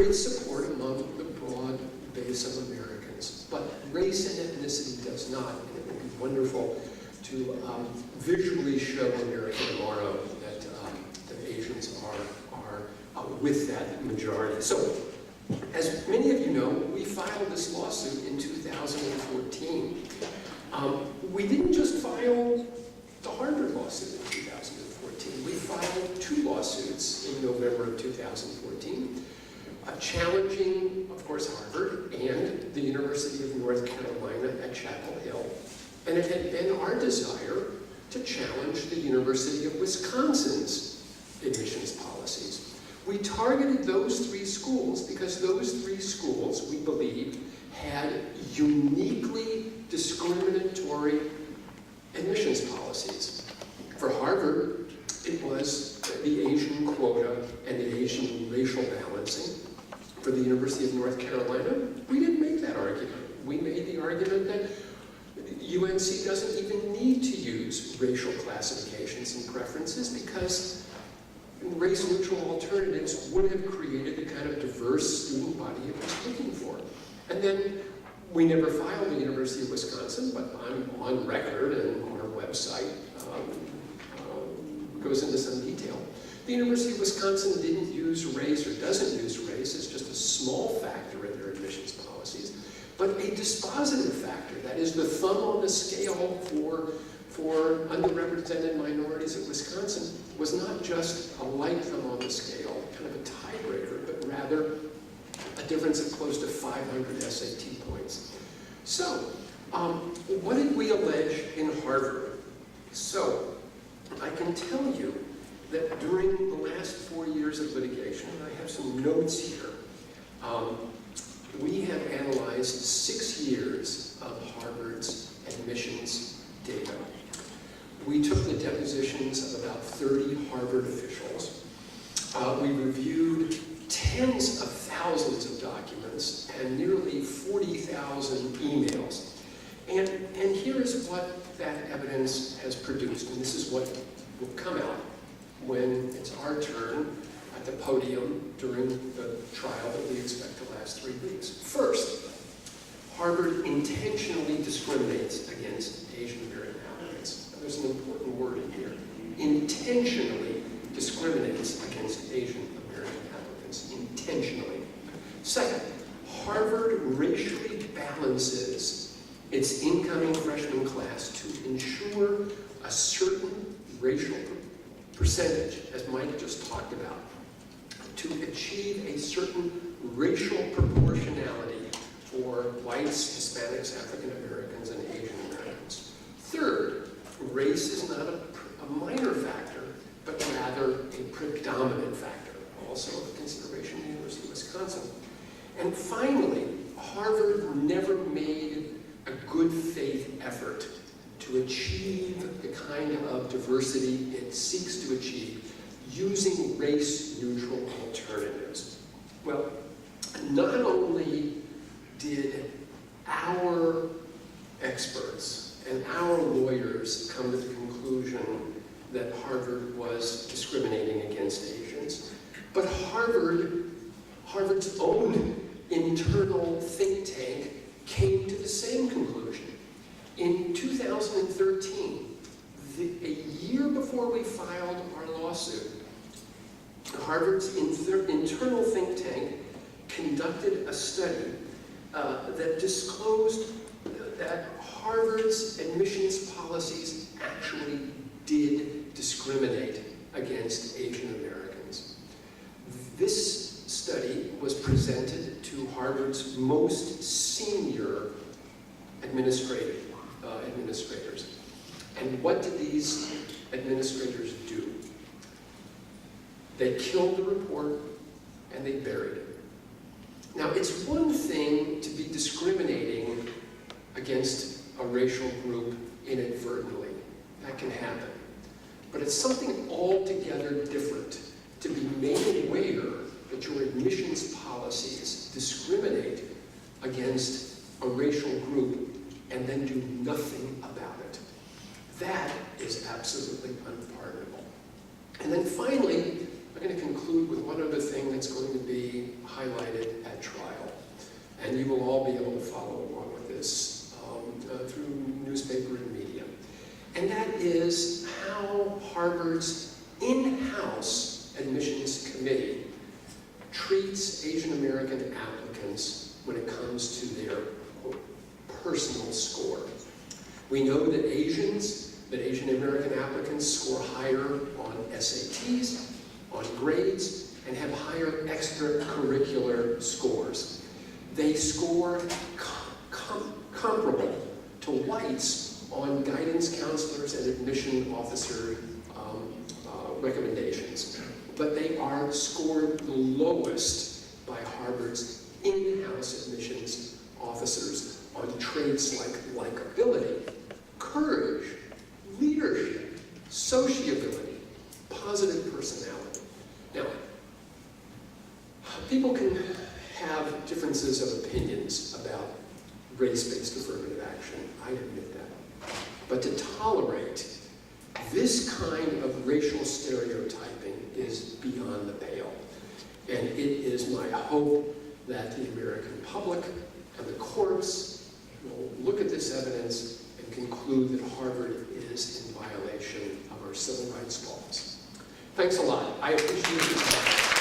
great support among the broad base of Americans, but race and ethnicity does not, and it would be wonderful to visually show America tomorrow that Asians are with that majority. So, as many of you know, we filed this lawsuit in 2014. We didn't just file the Harvard lawsuit in 2014. We filed 2 lawsuits in November of 2014, challenging, of course, Harvard and the University of North Carolina at Chapel Hill. And it had been our desire to challenge the University of Wisconsin's admissions policies. We targeted those 3 schools because those 3 schools, we believed, had uniquely discriminatory admissions policies. For Harvard, it was the Asian quota and the Asian racial balancing. For the University of North Carolina, we didn't make that argument. We made the argument that UNC doesn't even need to use racial classifications and preferences because race-neutral alternatives would have created the kind of diverse student body it was looking for. And then we never filed the University of Wisconsin, but I'm on record and on our website goes into some detail. The University of Wisconsin didn't use race or doesn't use race as just a small factor in their admissions policies, but a dispositive factor, that is the thumb on the scale for underrepresented minorities at Wisconsin was not just a light thumb on the scale, kind of a tiebreaker, but rather a difference of close to 500 SAT points. So, what did we allege in Harvard? So, I can tell you that during the last 4 years of litigation, and I have some notes here, we have analyzed 6 years of Harvard's admissions data. We took the depositions of about 30 Harvard officials. We reviewed tens of thousands of documents and nearly 40,000 emails. And here is what that evidence has produced, and this is what will come out when it's our turn at the podium during the trial that we expect to last 3 weeks. First, Harvard intentionally discriminates against Asian American applicants. Now, there's an important word in here. Intentionally discriminates against Asian American applicants. Intentionally. Second, Harvard racially balances its incoming freshman class to ensure a certain racial percentage, as Mike just talked about, to achieve a certain racial proportionality for whites, Hispanics, African Americans, and Asian Americans. Third, race is not a minor factor, but rather a predominant factor, also of consideration in the University of Wisconsin. And finally, Harvard never made a good faith effort to achieve the kind of diversity it seeks to achieve using race-neutral alternatives. Well, not only did our experts and our lawyers come to the conclusion that Harvard was discriminating against Asians, but Harvard's own internal think tank came to the same conclusion. In 2013, a year before we filed our lawsuit, Harvard's internal think tank conducted a study that disclosed that Harvard's admissions policies actually did discriminate against Asian Americans. This study was presented to Harvard's most senior administrators. And what did these administrators do? They killed the report and they buried it. Now, it's one thing to be discriminating against a racial group inadvertently. That can happen. But it's something altogether different to be made aware that your admissions policies discriminate against a racial group and then do nothing about it. That is absolutely unpardonable. And then finally, I'm going to conclude with one other thing that's going to be highlighted and you will all be able to follow along with this through newspaper and media. And that is how Harvard's in-house admissions committee treats Asian American applicants when it comes to their personal score. We know that Asian American applicants score higher on SATs, on grades, and have higher extracurricular scores. They score comparable to whites on guidance counselors and admission officer recommendations. But they are scored the lowest by Harvard's in-house admissions officers on traits like likability, courage, leadership, sociability, positive personality. Now, people can have differences of opinions about race-based affirmative action. I admit that. But to tolerate this kind of racial stereotyping is beyond the pale. And it is my hope that the American public and the courts will look at this evidence and conclude that Harvard is in violation of our civil rights laws. Thanks a lot. I appreciate your time.